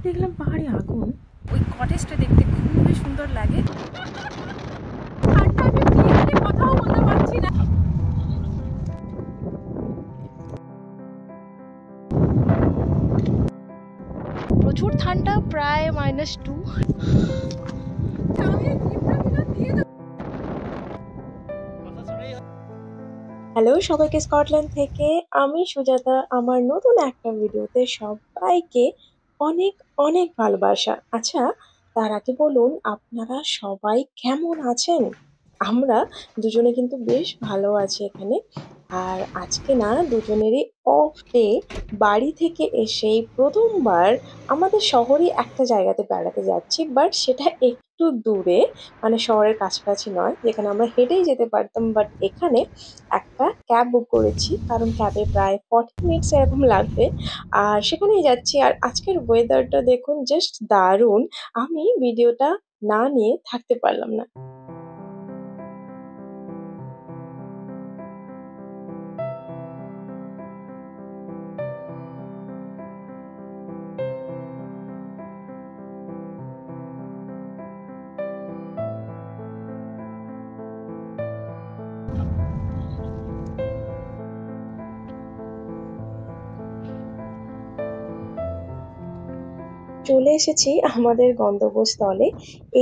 দেখলাম পাহাড়ে আগুন। ওই কটেজটা দেখতে খুবই সুন্দর লাগে। কথাও বলতে পারছি না। প্রচুর ঠান্ডা, প্রায় -2। হ্যালো সবাইকে, স্কটল্যান্ড থেকে আমি সুজাতা। আমার নতুন একটা ভিডিওতে সবাইকে অনেক অনেক ভালোবাসা। আচ্ছা, তার আগে বলুন আপনারা সবাই কেমন আছেন? আমরা দুজনে কিন্তু বেশ ভালো আছি এখানে। আর আজকে না দুজনেরই অফ ডে। বাড়ি থেকে এসেই প্রথমবার আমাদের শহরে একটা জায়গাতে বেড়াতে যাচ্ছি, বাট সেটা একটু দূরে, মানে শহরের কাছাকাছি নয়, যেখানে আমরা হেঁটেই যেতে পারতাম। বাট এখানে একটা ক্যাব বুক করেছি, কারণ ক্যাবে প্রায় 40 মিনিটস এরকম লাগবে। আর সেখানেই যাচ্ছি। আর আজকের ওয়েদারটা দেখুন, জাস্ট দারুণ। আমি ভিডিওটা না নিয়ে থাকতে পারলাম না। চলে এসেছি আমাদের গন্তব্যস্থলে।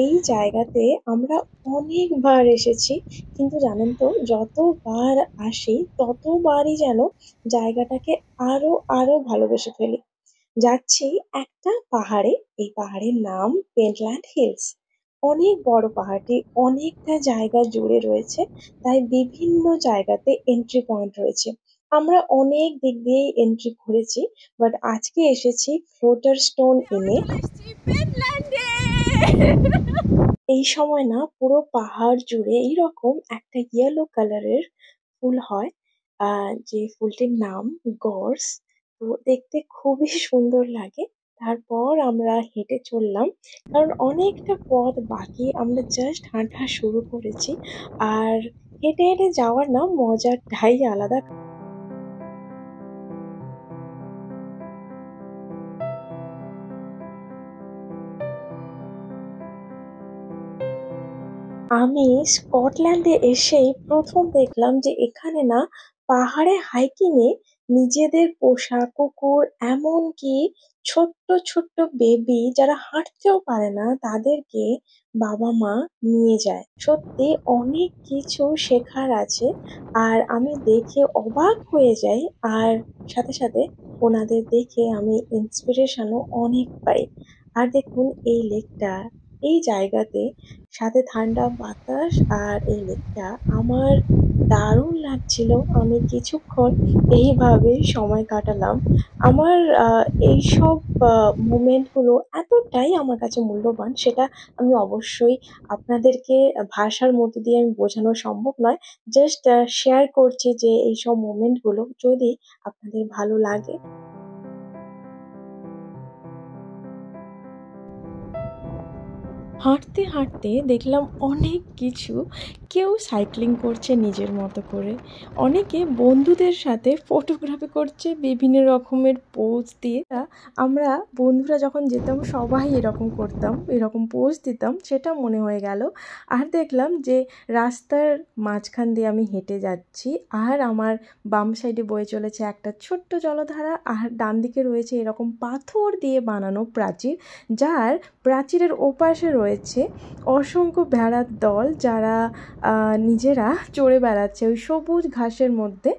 এই জায়গাতে আমরা অনেকবার এসেছি, কিন্তু জানেন তো, যতবার আসি ততবারই যেন জায়গাটাকে আরো আরো ভালোবেসে ফেলি। যাচ্ছি একটা পাহাড়ে। এই পাহাড়ের নাম পেন্টল্যান্ড হিলস। অনেক বড় পাহাড়টি, অনেকটা জায়গা জুড়ে রয়েছে, তাই বিভিন্ন জায়গাতে এন্ট্রি পয়েন্ট রয়েছে। আমরা অনেক দিক দিয়েই এন্ট্রি করেছি, বাট আজকে এসেছি ফ্লোটার স্টোন এনে। এই সময় না পুরো পাহাড় জুড়ে এইরকম একটা ইয়েলো কালারের ফুল হয়, যে ফুলটির নাম গর্স। তো দেখতে খুবই সুন্দর লাগে। তারপর আমরা হেঁটে চললাম, কারণ অনেকটা পথ বাকি, আমরা জাস্ট হাঁটা শুরু করেছি। আর হেঁটে হেঁটে যাওয়ার না মজাটাই আলাদা। আমি স্কটল্যান্ডে এসেই প্রথম দেখলাম যে এখানে না পাহাড়ে হাইকিং এ নিজেদের পোষা কুকুর, এমনকি ছোট্ট ছোট্ট বেবি যারা হাঁটতেও পারে না, তাদেরকে বাবা মা নিয়ে যায়। সত্যি অনেক কিছু শেখার আছে। আর আমি দেখে অবাক হয়ে যাই। আর সাথে সাথে ওনাদের দেখে আমি ইন্সপিরেশনও অনেক পাই। আর দেখুন এই লেকটা, এই জায়গাতে, সাথে ঠান্ডা বাতাস, আর এই লেকটা আমার দারুণ লাগছিল। আমি কিছুক্ষণ এইভাবেই সময় কাটালাম। আমার এইসব মোমেন্টগুলো এতটাই আমার কাছে মূল্যবান, সেটা আমি অবশ্যই আপনাদেরকে ভাষার মধ্য দিয়ে আমি বোঝানো সম্ভব নয়। জাস্ট শেয়ার করছি যে এইসব মোমেন্টগুলো যদি আপনাদের ভালো লাগে। হাঁটতে হাঁটতে দেখলাম অনেক কিছু। কেউ সাইক্লিং করছে নিজের মতো করে, অনেকে বন্ধুদের সাথে ফটোগ্রাফি করছে বিভিন্ন রকমের পোজ দিয়ে। আমরা বন্ধুরা যখন যেতাম সবাই এরকম করতাম, এরকম পোজ দিতাম, সেটা মনে হয়ে গেল। আর দেখলাম যে রাস্তার মাঝখান দিয়ে আমি হেঁটে যাচ্ছি, আর আমার বাম সাইডে বয়ে চলেছে একটা ছোট্ট জলধারা, আর ডান দিকে রয়েছে এরকম পাথর দিয়ে বানানো প্রাচীর, যার প্রাচীরের ওপাশে রয়েছে অসংখ্য ভেড়ার দল, যারা নিজেরা চড়ে বেড়াচ্ছে ওই সবুজ ঘাসের মধ্যে।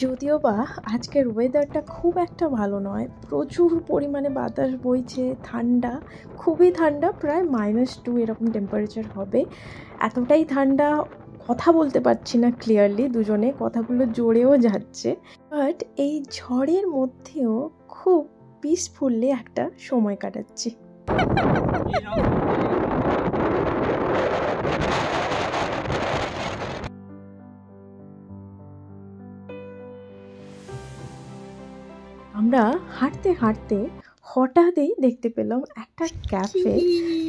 যদিও বা আজকের ওয়েদারটা খুব একটা ভালো নয়, প্রচুর পরিমাণে বাতাস বইছে, ঠান্ডা, খুবই ঠান্ডা, প্রায় -2 এরকম টেম্পারেচার হবে। এতটাই ঠান্ডা, কথা বলতে পারছি না ক্লিয়ারলি, দুজনে কথাগুলো জোরেও যাচ্ছে। বাট এই ঝড়ের মধ্যেও খুব পিসফুললি একটা সময় কাটাচ্ছি। আমরা হাঁটতে হাঁটতে হঠাৎই দেখতে পেলাম একটা ক্যাফে।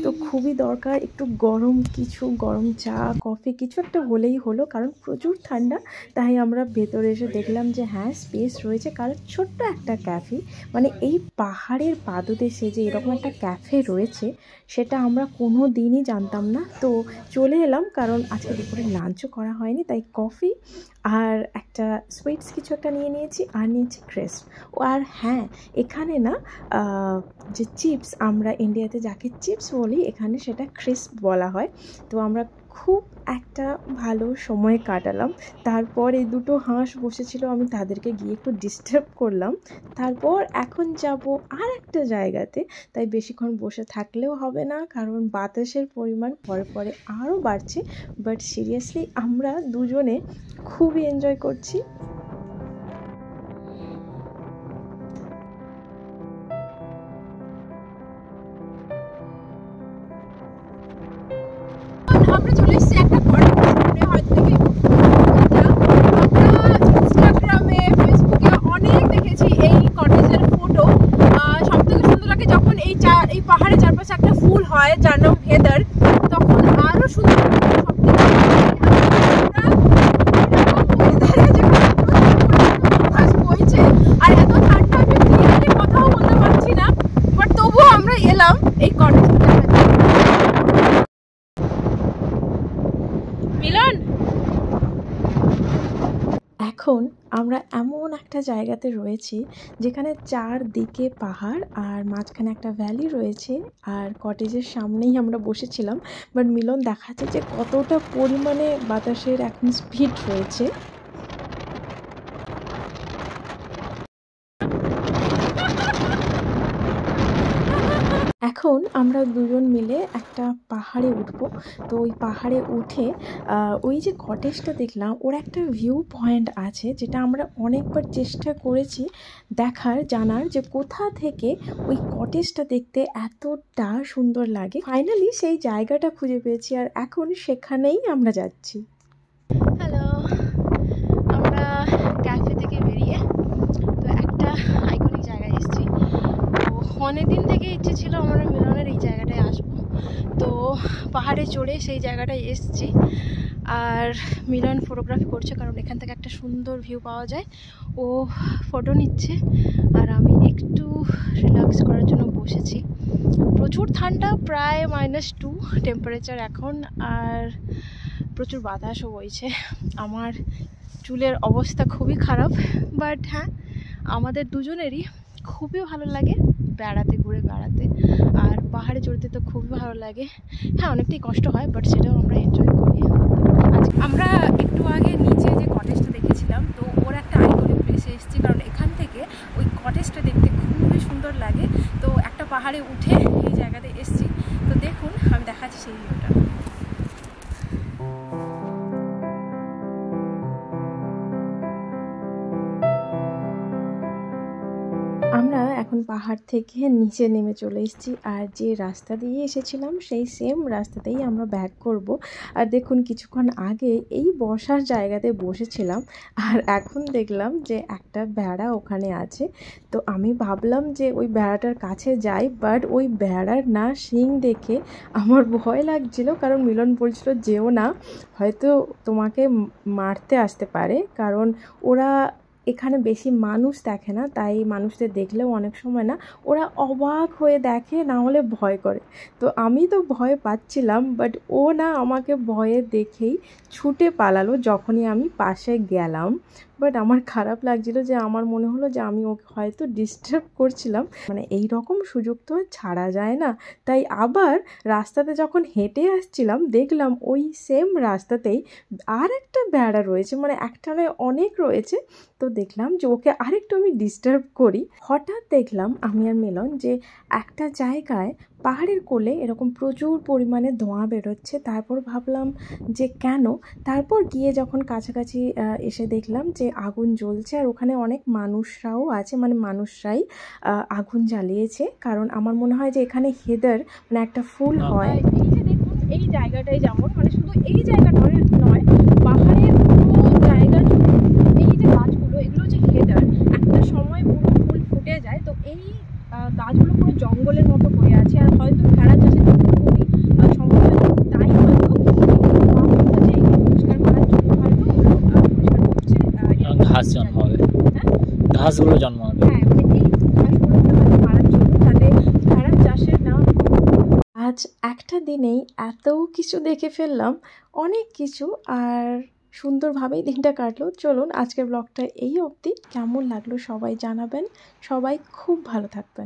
তো খুবই দরকার একটু গরম কিছু, গরম চা কফি কিছু একটা হলেই হলো, কারণ প্রচুর ঠান্ডা। তাই আমরা ভেতরে এসে দেখলাম যে হ্যাঁ স্পেস রয়েছে, কারণ ছোট্ট একটা ক্যাফে, মানে এই পাহাড়ের পাদদেশে যে এরকম একটা ক্যাফে রয়েছে সেটা আমরা কোনো দিনই জানতাম না। তো চলে এলাম, কারণ আজকে দুপুরে লাঞ্চও করা হয়নি, তাই কফি আর একটা সুইটস কিছু একটা নিয়ে নিয়েছি, আর নিয়েছি ক্রিস্প। ও আর হ্যাঁ, এখানে না যে চিপস, আমরা ইন্ডিয়াতে যাকে চিপস বলি এখানে সেটা ক্রিস্প বলা হয়। তো আমরা খুব একটা ভালো সময় কাটালাম। তারপর এই দুটো হাঁস বসেছিল, আমি তাদেরকে গিয়ে একটু ডিস্টার্ব করলাম। তারপর এখন যাব আর একটা জায়গাতে, তাই বেশিক্ষণ বসে থাকলেও হবে না, কারণ বাতাসের পরিমাণ পরে পরে আরও বাড়ছে। বাট সিরিয়াসলি আমরা দুজনে খুবই এনজয় করছি। আমরা চলে এসেছি একটা ঘরের সামনে, হয়তো দেখে আমরা ইনস্টাগ্রামে ফেসবুকে অনেক দেখেছি এই কটেজের ফটো। সব থেকে সুন্দর লাগে যখন এই পাহাড়ের চারপাশে একটা ফুল হয় যার নাম হেদার, তখন আরো সুন্দর বইছে। আর এত ঠান্ডা আমি ক্লিয়ারলি কথাও বলতে পারছি না, বাট তবুও আমরা এলাম এই কটেজটা। মিলন, এখন আমরা এমন একটা জায়গাতে রয়েছি যেখানে চারদিকে পাহাড় আর মাঝখানে একটা ভ্যালি রয়েছে, আর কটেজের সামনেই আমরা বসেছিলাম। বাট মিলন দেখাচ্ছে যে কতটা পরিমাণে বাতাসের এখন স্পিড রয়েছে। এখন আমরা দুজন মিলে একটা পাহাড়ে উঠবো। তো ওই পাহাড়ে উঠে ওই যে কটেজটা দেখলাম, ওর একটা ভিউ পয়েন্ট আছে, যেটা আমরা অনেকবার চেষ্টা করেছি দেখার, জানার যে কোথা থেকে ওই কটেজটা দেখতে এতটা সুন্দর লাগে। ফাইনালি সেই জায়গাটা খুঁজে পেয়েছি, আর এখন সেখানেই আমরা যাচ্ছি। হ্যালো, আমরা ক্যাফে থেকে বেরিয়ে তো একটা আইকনিক জায়গায় এসেছি। তো অনেকদিন থেকে ইচ্ছে ছিল আমরা মিলনের এই জায়গাটায় আসবো, তো পাহাড়ে চড়ে সেই জায়গাটায় এসেছি। আর মিলন ফটোগ্রাফি করছে, কারণ এখান থেকে একটা সুন্দর ভিউ পাওয়া যায়। ও ফটো নিচ্ছে আর আমি একটু রিল্যাক্স করার জন্য বসেছি। প্রচুর ঠান্ডা, প্রায় -2 টেম্পারেচার এখন, আর প্রচুর বাতাসও বইছে। আমার চুলের অবস্থা খুবই খারাপ, বাট হ্যাঁ আমাদের দুজনেরই খুবই ভালো লাগে বেড়াতে, ঘুরে বেড়াতে। আর পাহাড়ে চড়তে তো খুবই ভালো লাগে। হ্যাঁ অনেকটাই কষ্ট হয়, বাট সেটাও আমরা এনজয় করি। আজ আমরা একটু আগে নিচে যে কটেজটা দেখেছিলাম, তো ওর একটা আইকনিক প্লেসে এসেছি, কারণ এখান থেকে ওই কটেজটা দেখতে খুবই সুন্দর লাগে। তো একটা পাহাড়ে উঠে এই জায়গাতে এসেছি। তো দেখুন আমি দেখাচ্ছি সেই ভিউটা। আমরা এখন পাহাড় থেকে নিচে নেমে চলে এসেছি, আর যে রাস্তা দিয়ে এসেছিলাম সেই সেম রাস্তাতেই আমরা ব্যাক করব। আর দেখুন কিছুক্ষণ আগে এই বসার জায়গাতে বসেছিলাম, আর এখন দেখলাম যে একটা ভেড়া ওখানে আছে। তো আমি ভাবলাম যে ওই ভেড়াটার কাছে যাই, বাট ওই ভেড়ার না শিং দেখে আমার ভয় লাগছিল, কারণ মিলন বলছিল যেও না, হয়তো তোমাকে মারতে আসতে পারে, কারণ ওরা এখানে বেশি মানুষ দেখে না, তাই মানুষদের দেখলেও অনেক সময় না ওরা অবাক হয়ে দেখে, না হলে ভয় করে। তো আমি তো ভয় পাচ্ছিলাম, বাট ও না আমাকে ভয়ে দেখেই ছুটে পালালো যখনই আমি পাশে গেলাম। বাট আমার খারাপ লাগছিল, যে আমার মনে হলো যে আমি ওকে হয়তো ডিস্টার্ব করছিলাম, মানে এই রকম সুযোগ তো ছাড়া যায় না। তাই আবার রাস্তাতে যখন হেঁটে আসছিলাম দেখলাম ওই সেম রাস্তাতেই আর একটা ভেড়া রয়েছে, মানে একটা নয় অনেক রয়েছে। তো দেখলাম যে ওকে আরেকটু আমি ডিস্টার্ব করি। হঠাৎ দেখলাম আমি আর মিলন যে একটা জায়গায় পাহাড়ের কোলে এরকম প্রচুর পরিমাণে ধোঁয়া বেরোচ্ছে। তারপর ভাবলাম যে কেন, তারপর গিয়ে যখন কাছাকাছি এসে দেখলাম যে আগুন জ্বলছে, আর ওখানে অনেক মানুষরাও আছে, মানে মানুষরাই আগুন জ্বালিয়েছে। কারণ আমার মনে হয় যে এখানে হেদার মানে একটা ফুল হয়। এই যে দেখুন এই জায়গাটাই যেমন, মানে শুধু এই জায়গাটা নয়, পাহাড়ের পুরো জায়গা এই যে গাছগুলো, এগুলো যে হেদার, একটা সময় পুরো ফুল ফুটে যায়। তো এই গাছগুলো পুরো জঙ্গলের মতো হয়ে আছে, আর হয়তো ভেড়া চাষের জন্য খুবই সম্ভব, তাই হয়তো যে একটু পরিষ্কার করার জন্য হয়তো ওগুলো পরিষ্কার করছে। ঘাস জন্মাবে, ঘাসগুলো জন্মাবে। হ্যাঁ, মানে এই ঘাসগুলো হয়তো মারার জন্য, যাতে ভেড়া চাষের না। আজ একটা দিনেই এত কিছু দেখে ফেললাম, অনেক কিছু, আর সুন্দরভাবেই দিনটা কাটলো। চলুন আজকের ব্লগটা এই অবধি। কেমন লাগলো সবাই জানাবেন। সবাই খুব ভালো থাকবেন।